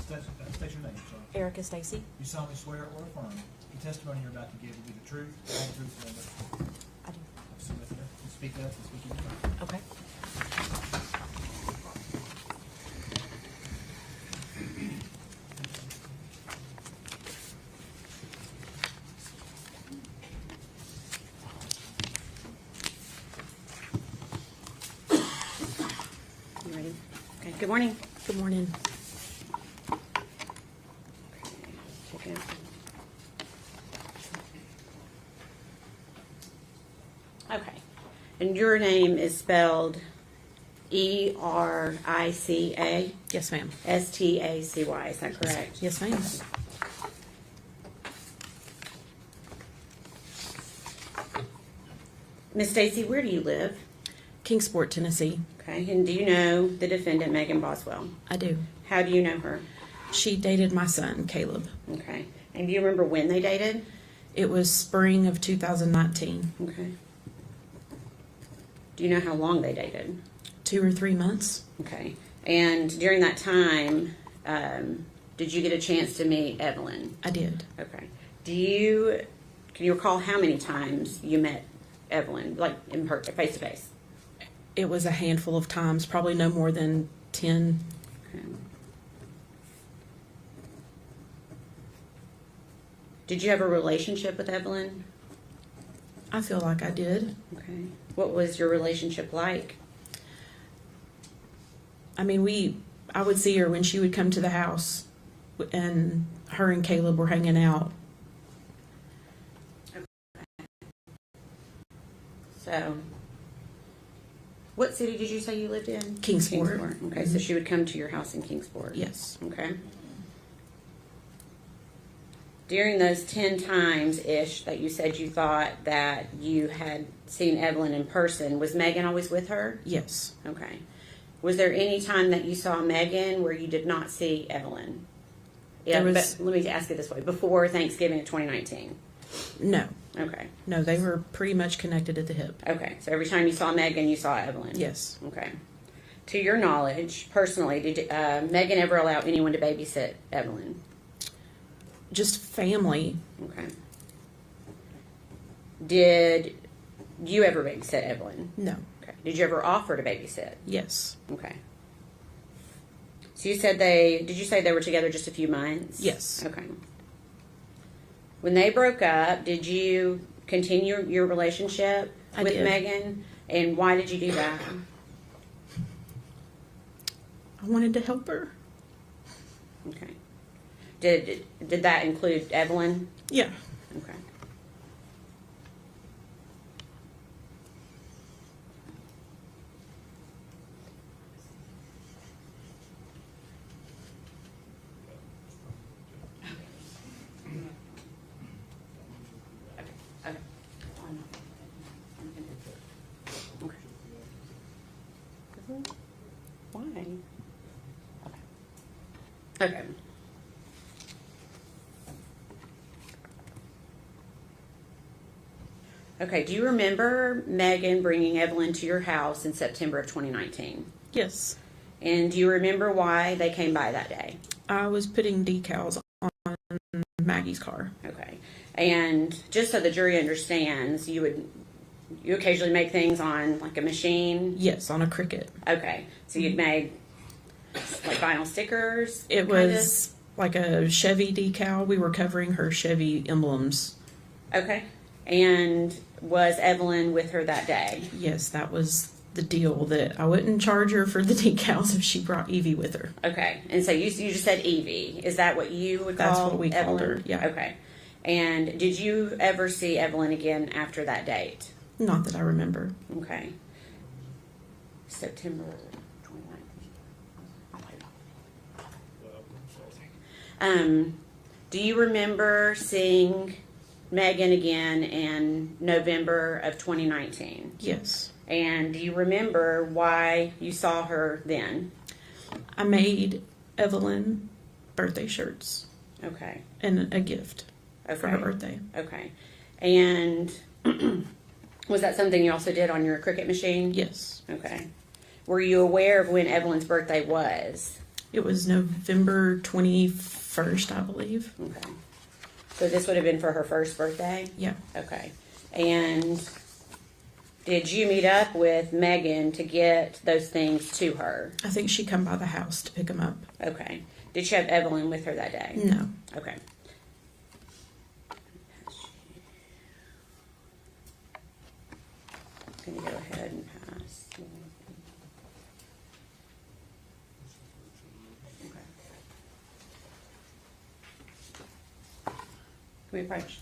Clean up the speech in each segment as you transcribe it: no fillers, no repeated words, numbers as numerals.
State your name, sorry. Erica Stacy. You solemnly swear or affirm the testimony you're about to give will be the truth, the whole truth, and nothing but the truth. I do. Submit there. You speak up and speak your mind. Okay. You ready? Okay, good morning. Good morning. Check it out. Okay, and your name is spelled E-R-I-C-A? Yes, ma'am. S-T-A-C-Y, is that correct? Yes, ma'am. Miss Stacy, where do you live? Kingsport, Tennessee. Okay, and do you know the defendant, Megan Boswell? I do. How do you know her? She dated my son, Caleb. Okay, and do you remember when they dated? It was spring of 2019. Okay. Do you know how long they dated? 2 or 3 months. Okay, and during that time, did you get a chance to meet Evelyn? I did. Okay. Can you recall how many times you met Evelyn, like in her face to face? It was a handful of times, probably no more than 10. Okay. Did you have a relationship with Evelyn? I feel like I did. Okay. What was your relationship like? I mean, I would see her when she would come to the house, and her and Caleb were hanging out. So, what city did you say you lived in? Kingsport. Okay, so she would come to your house in Kingsport. Yes. Okay. During those 10 times-ish that you said you thought that you had seen Evelyn in person, was Megan always with her? Yes. Okay. Was there any time that you saw Megan where you did not see Evelyn? Yeah, There but was- let me ask it this way. Before Thanksgiving of 2019? No. Okay. No, they were pretty much connected at the hip. Okay. So every time you saw Megan, you saw Evelyn? Yes. Okay. To your knowledge, personally, did Megan ever allow anyone to babysit Evelyn? Just family. Okay. Did you ever babysit Evelyn? No. Okay. Did you ever offer to babysit? Yes. Okay. So you said did you say they were together just a few months? Yes. Okay. When they broke up, did you continue your relationship I with did. Megan? And why did you do that? I wanted to help her. Okay. Did that include Evelyn? Yeah. Okay. Okay. Okay. Why? Okay. Okay, do you remember Megan bringing Evelyn to your house in September of 2019? Yes. And do you remember why they came by that day? I was putting decals on Maggie's car. Okay. And just so the jury understands, you occasionally make things on like a machine? Yes, on a Cricut. Okay. So you'd make like vinyl stickers? It was like a Chevy decal. We were covering her Chevy emblems. Okay. And was Evelyn with her that day? Yes, that was the deal, that I wouldn't charge her for the decals if she brought Evie with her. Okay. And so you just said Evie. Is that what you would call That's what we called Evelyn? her, yeah. Okay. And did you ever see Evelyn again after that date? Not that I remember. Okay. September 29th. Do you remember seeing Megan again in November of 2019? Yes. And do you remember why you saw her then? I made Evelyn birthday shirts Okay. and a gift for her birthday. Okay. And was that something you also did on your Cricut machine? Yes. Okay. Were you aware of when Evelyn's birthday was? It was November 21st, I believe. Okay. So this would have been for her first birthday? Yeah. Okay. And did you meet up with Megan to get those things to her? I think she come by the house to pick them up. Okay. Did she have Evelyn with her that day? No. Okay. Can you go ahead and pass? Okay. Can we approach?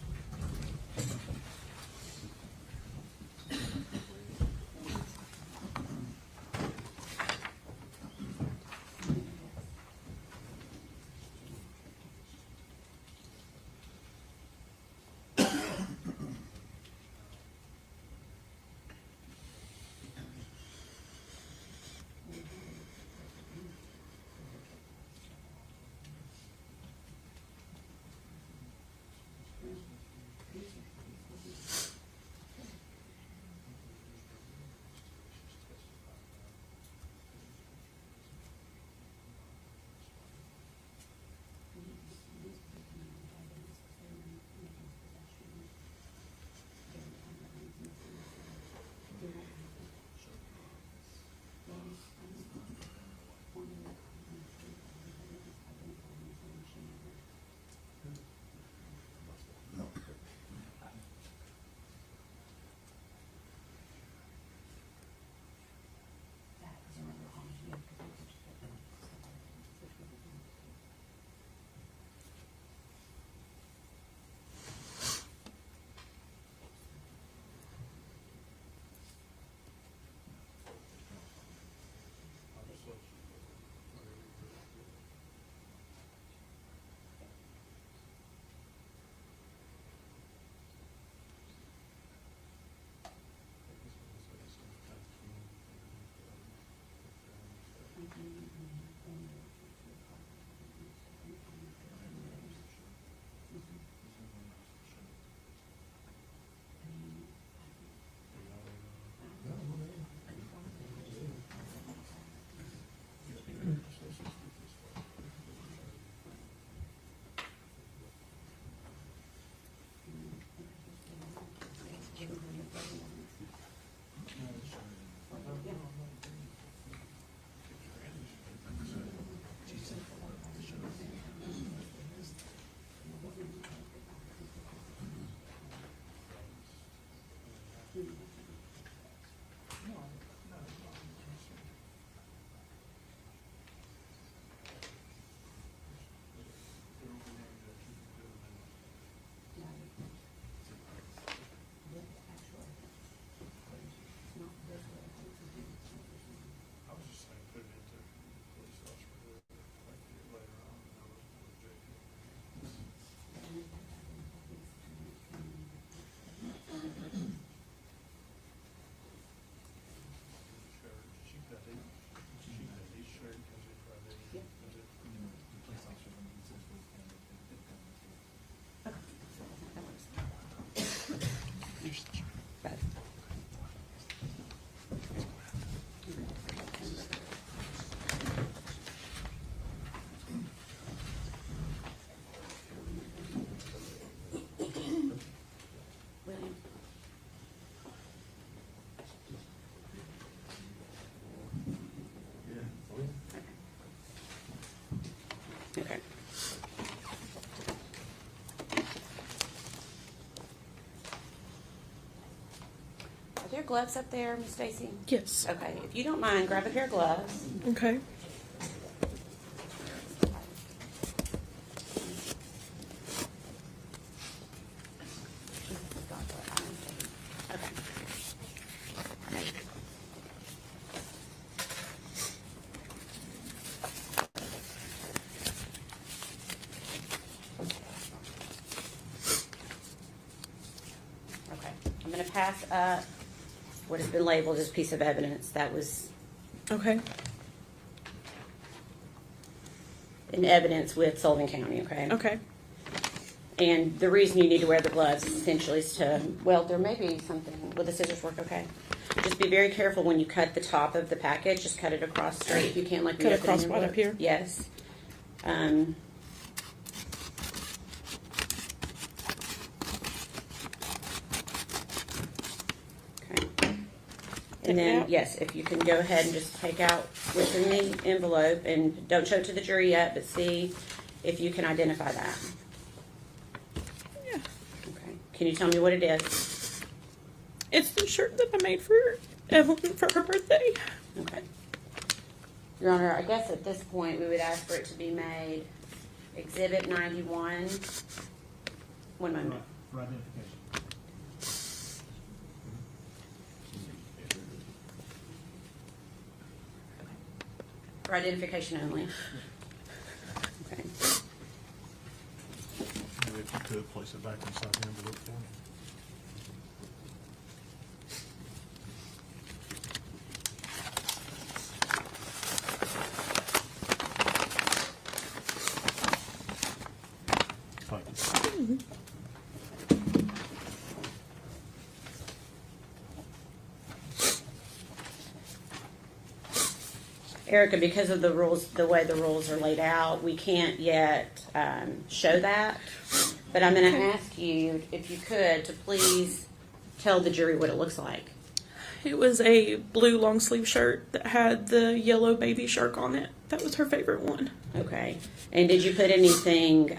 Okay. Are there gloves up there, Miss Stacy? Yes. Okay, if you don't mind, grab a pair of gloves. Okay. Okay. Okay, I'm going to pass up what has been labeled as piece of evidence that was Okay. in evidence with Sullivan County, okay? Okay. And the reason you need to wear the gloves essentially is to, well, there may be something, will the scissors work okay? Just be very careful when you cut the top of the package. Just cut it across straight if you can, like Cut across right up here? Yes. Okay. And then, yes, if you can go ahead and just take out what's in the envelope, and don't show it to the jury yet, but see if you can identify that. Yeah. Okay. Can you tell me what it is? It's the shirt that I made for Evelyn for her birthday. Okay. Your Honor, I guess at this point, we would ask for it to be made Exhibit 91. One moment. For identification. For identification only. Okay. Maybe if you could place it back inside the envelope for me. Thank you. Erica, because of the rules, the way the rules are laid out, we can't yet show that. But I'm going to ask you, if you could, to please tell the jury what it looks like. It was a blue long sleeve shirt that had the yellow baby shark on it. That was her favorite one. Okay. And did you put anything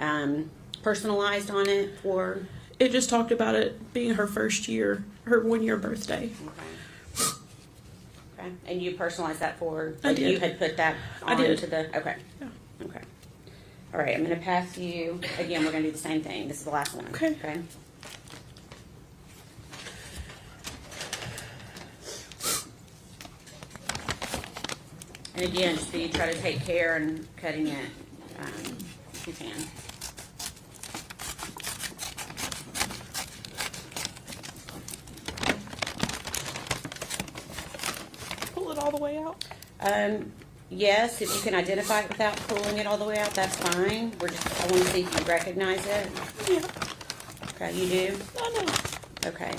personalized on it for? It just talked about it being her first year, her 1 year birthday. Okay. Okay. And you personalized that for? I did. You had put that I on did. to the. Okay. Yeah. Okay. All right. I'm going to pass you again. We're going to do the same thing. This is the last one. Okay. Okay. And again, just be try to take care in cutting it if you can. Pull it all the way out. Yes, if you can identify it without pulling it all the way out, that's fine. I want to see if you recognize it. Yeah. Okay, you do? I know. Okay.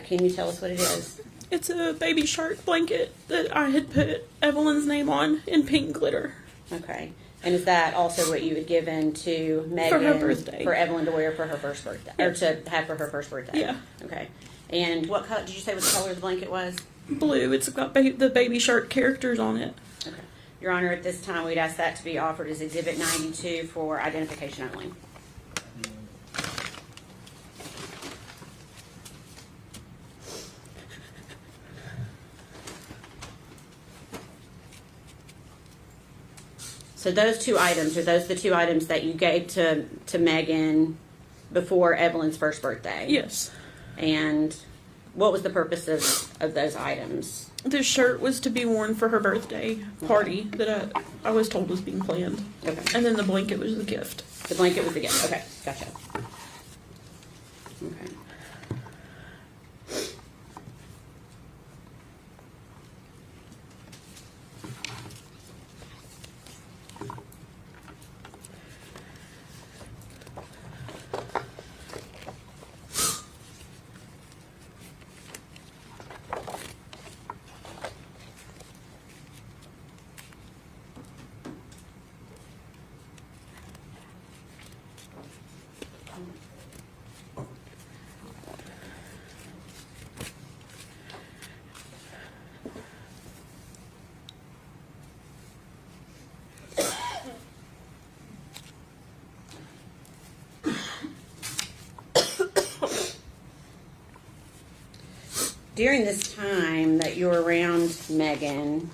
Can you tell us what it is? It's a baby shark blanket that I had put Evelyn's name on in pink glitter. Okay. And is that also what you had given to Megan For her birthday. for Evelyn to wear for her first birthday, or to have for her first birthday? Yeah. Okay. And what color did you say what the color of the blanket was? Blue. It's got the baby shark characters on it. Okay. Your Honor, at this time, we'd ask that to be offered as Exhibit 92 for identification only. So those two items, are those the two items that you gave to Megan before Evelyn's first birthday? Yes. And what was the purpose of those items? This shirt was to be worn for her birthday party that I was told was being planned. Okay. And then the blanket was the gift. The blanket was the gift. Okay, gotcha. Okay. During this time that you were around Megan,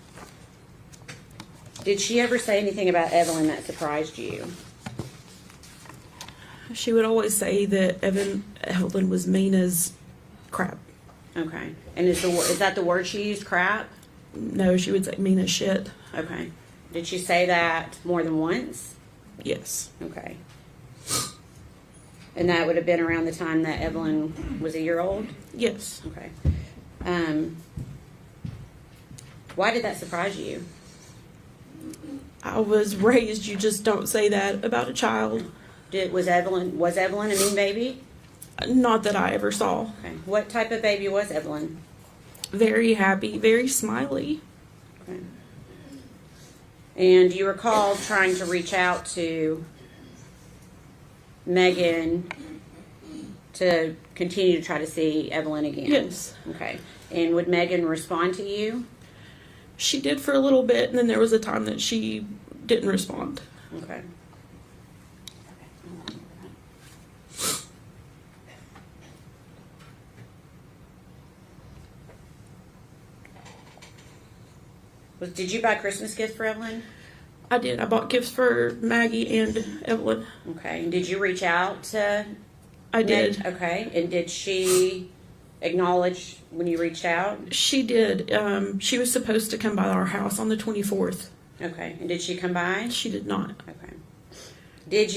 did she ever say anything about Evelyn that surprised you? She would always say that Evelyn was mean as crap. Okay. And is that the word she used, crap? No, she would say mean as shit. Okay. Did she say that more than once? Yes. Okay. And that would have been around the time that Evelyn was a year old? Yes. Okay. Why did that surprise you? I was raised, you just don't say that about a child. Was Evelyn a mean baby? Not that I ever saw. Okay. What type of baby was Evelyn? Very happy, very smiley. Okay. And do you recall trying to reach out to Megan to continue to try to see Evelyn again? Yes. Okay. And would Megan respond to you? She did for a little bit, and then there was a time that she didn't respond. Okay. Did you buy Christmas gifts for Evelyn? I did. I bought gifts for Maggie and Evelyn. Okay. And did you reach out to I did. Okay. And did she acknowledge when you reached out? She did. She was supposed to come by our house on the 24th. Okay. And did she come by? She did not. Okay. Did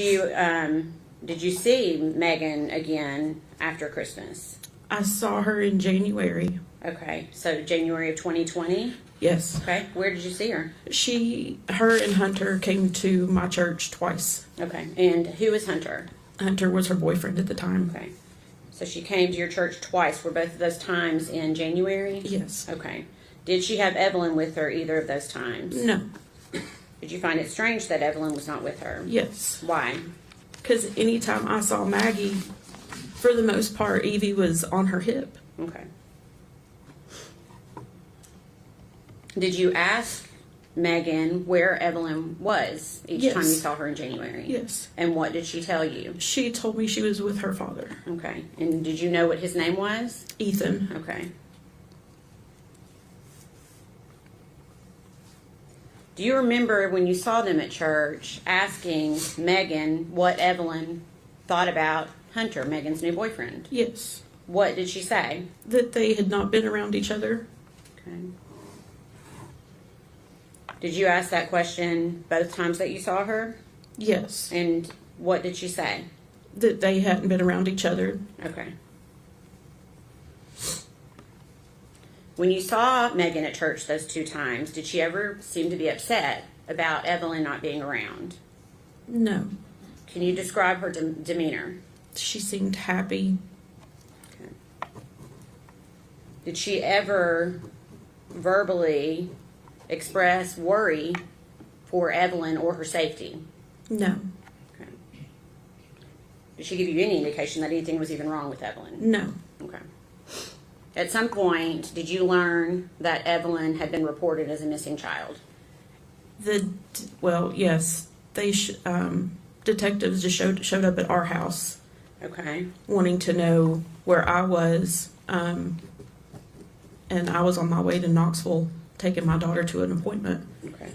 you see Megan again after Christmas? I saw her in January. Okay. So January of 2020? Yes. Okay. Where did you see her? Her and Hunter came to my church twice. Okay. And who is Hunter? Hunter was her boyfriend at the time. Okay. So she came to your church twice. Were both of those times in January? Yes. Okay. Did she have Evelyn with her either of those times? No. Did you find it strange that Evelyn was not with her? Yes. Why? Because anytime I saw Maggie, for the most part, Evie was on her hip. Okay. Did you ask Megan where Evelyn was each Yes. time you saw her in January? Yes. And what did she tell you? She told me she was with her father, Okay. And did you know what his name was? Ethan. Okay. Do you remember when you saw them at church asking Megan what Evelyn thought about Hunter, Megan's new boyfriend? Yes. What did she say? That they had not been around each other. Okay. Did you ask that question both times that you saw her? Yes. And what did she say? That they hadn't been around each other. Okay. When you saw Megan at church those two times, did she ever seem to be upset about Evelyn not being around? No. Can you describe her demeanor? She seemed happy. Okay. Did she ever verbally express worry for Evelyn or her safety? No. Okay. Did she give you any indication that anything was even wrong with Evelyn? No. Okay. At some point, did you learn that Evelyn had been reported as a missing child? Yes. They detectives just showed up at our house Okay. wanting to know where I was, and I was on my way to Knoxville taking my daughter to an appointment. Okay.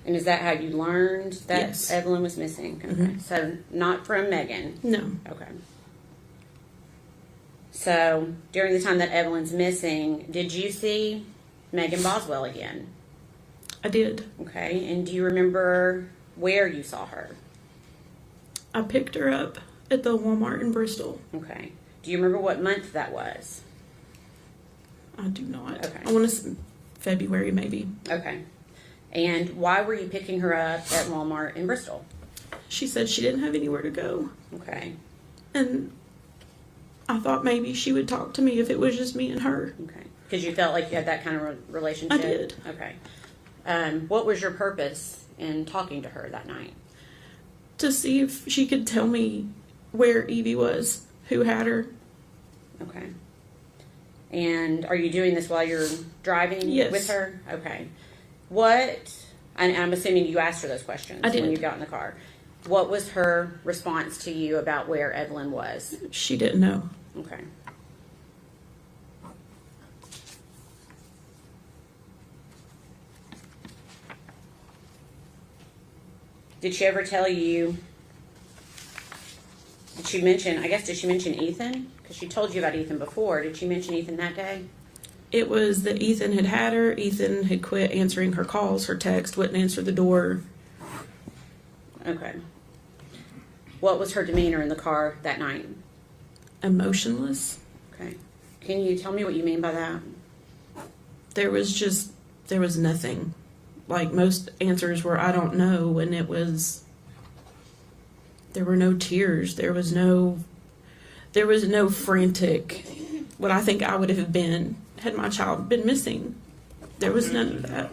And is that how you learned that Yes. Evelyn was missing? Okay. Mhm. So not from Megan. No. Okay. So during the time that Evelyn's missing, did you see Megan Boswell again? I did. Okay. And do you remember where you saw her? I picked her up at the Walmart in Bristol. Okay. Do you remember what month that was? I do not. Okay. I want to February maybe. Okay. And why were you picking her up at Walmart in Bristol? She said she didn't have anywhere to go. Okay. And I thought maybe she would talk to me if it was just me and her. Okay. Because you felt like you had that kind of relationship? I did. Okay. What was your purpose in talking to her that night? To see if she could tell me where Evie was, who had her. Okay. And are you doing this while you're driving Yes. with her? Okay. And I'm assuming you asked her those questions I did. when you got in the car. What was her response to you about where Evelyn was? She didn't know. Okay. Did she ever tell you, did she mention Ethan? Because she told you about Ethan before. Did she mention Ethan that day? It was that Ethan had her. Ethan had quit answering her calls, her text, wouldn't answer the door. Okay. What was her demeanor in the car that night? Emotionless. Okay. Can you tell me what you mean by that? There was nothing. Like most answers were, I don't know, and there were no tears. There was no, there was no frantic, what I think I would have been had my child been missing. There was none of that.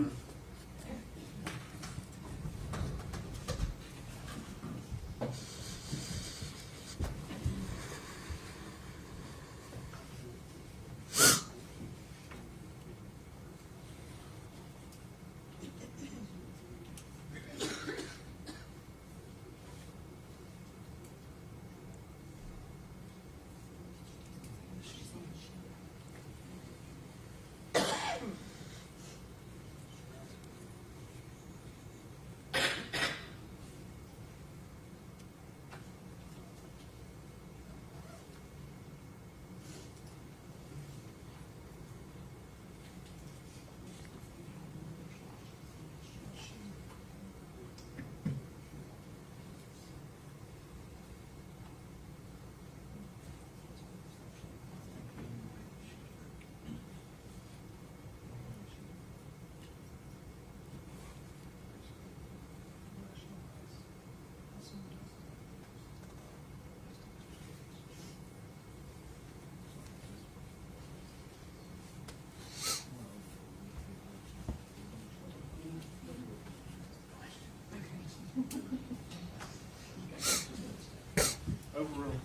Overruled.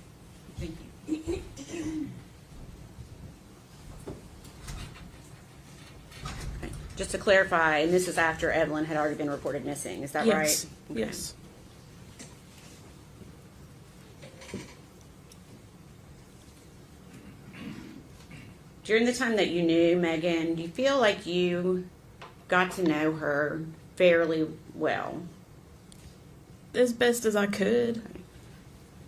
Thank you. Okay. Just to clarify, and this is after Evelyn had already been reported missing, is that Yes. right? Okay. Yes. During the time that you knew Megan, do you feel like you got to know her fairly well? As best as I could.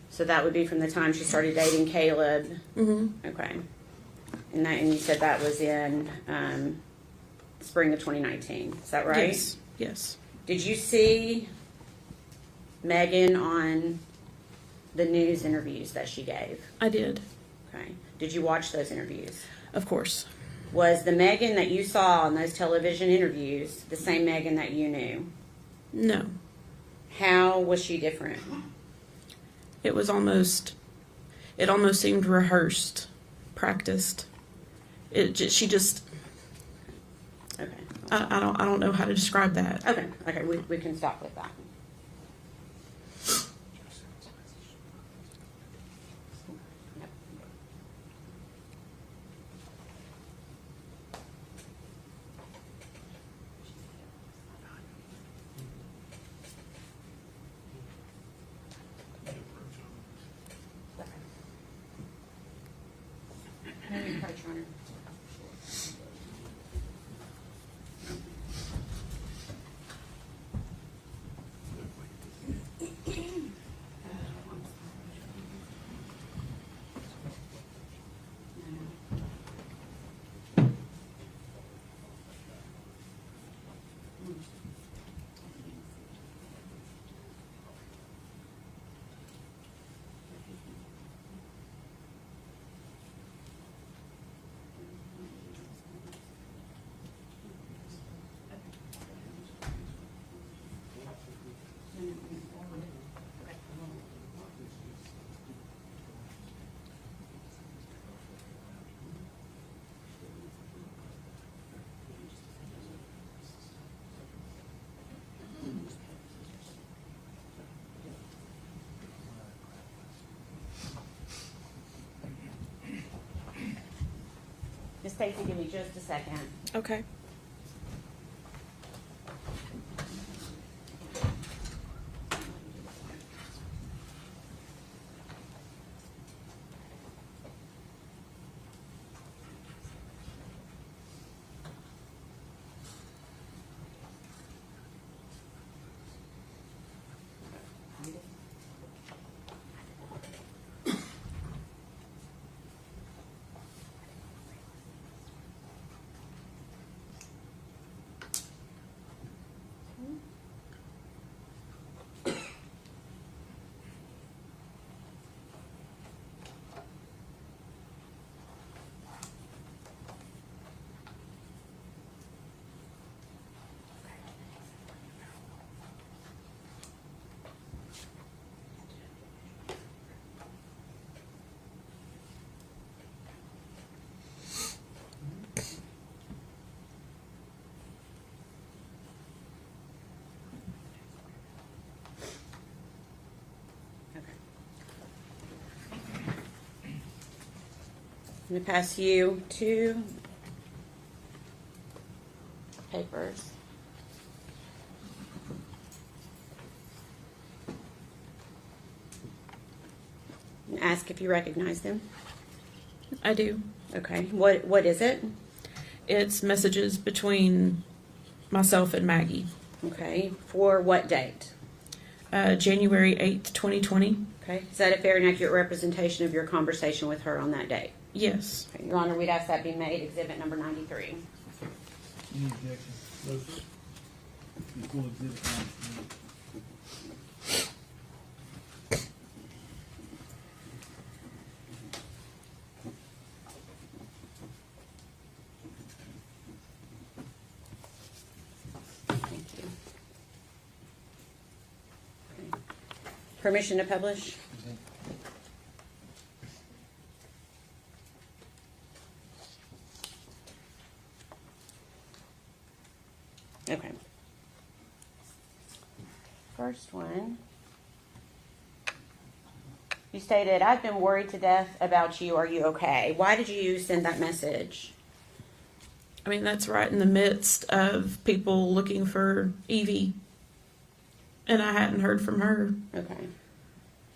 So that would be from the time she started dating Caleb. Mm-hmm. Okay. And you said that was in spring of 2019. Is that right? Yes. Yes. Did you see Megan on the news interviews that she gave? I did. Okay. Did you watch those interviews? Of course. Was the Megan that you saw on those television interviews the same Megan that you knew? No. How was she different? It almost seemed rehearsed, practiced. She just, Okay. I don't know how to describe that. Okay. We can stop with that. Miss Stacy, give me just a second. Okay. I'm going to pass you 2 papers. And ask if you recognize them. I do. Okay. What is it? It's messages between myself and Maggie. Okay. For what date? January 8th, 2020. Okay. Is that a fair and accurate representation of your conversation with her on that date? Yes. Okay. Your Honor, we'd ask that be made exhibit number 93. Any objection? The full exhibit 93. Thank you. Okay. Permission to publish? Okay. First one. You stated, "I've been worried to death about you. Are you okay?" Why did you send that message? I mean, that's right in the midst of people looking for Evie. And I hadn't heard from her. Okay.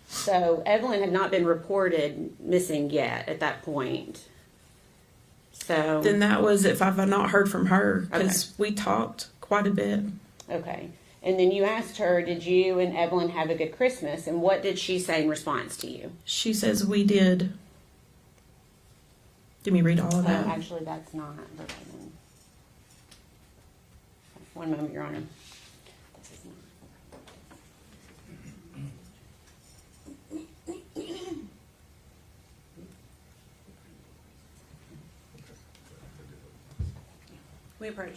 So Evelyn had not been reported missing yet at that point. So Then that was if I've not heard from her, because we talked quite a bit. okay. And then you asked her, did you and Evelyn have a good Christmas? And what did she say in response to you? She says we did. Did me read all of that? Actually, that's not verbatim. One moment, Your Honor. This is not. We approach.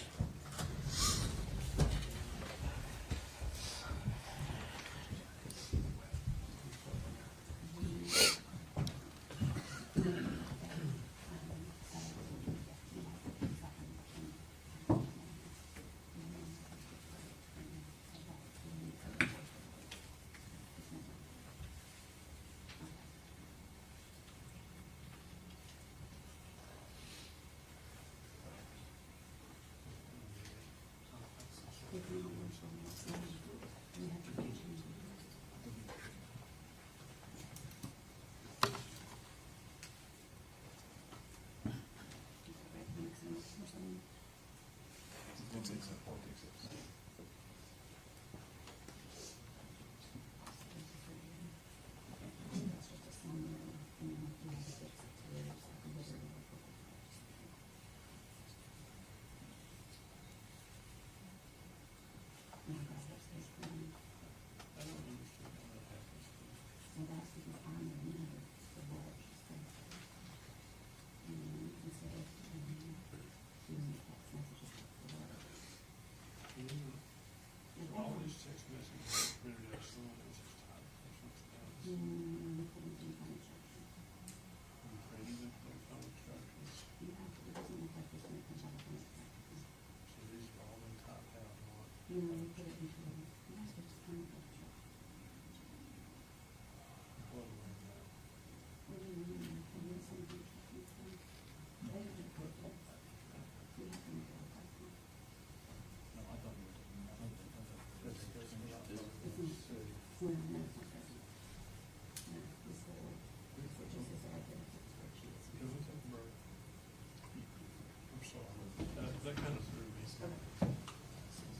That kind of threw me.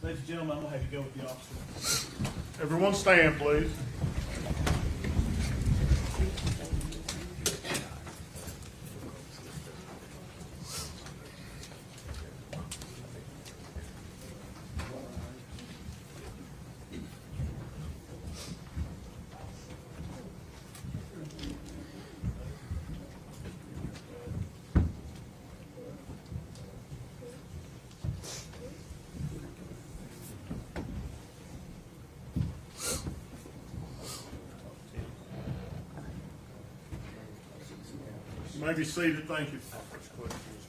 Ladies and gentlemen, I'm gonna have you go with the officer. Everyone stand, please. You may be seated. Thank you. First question is,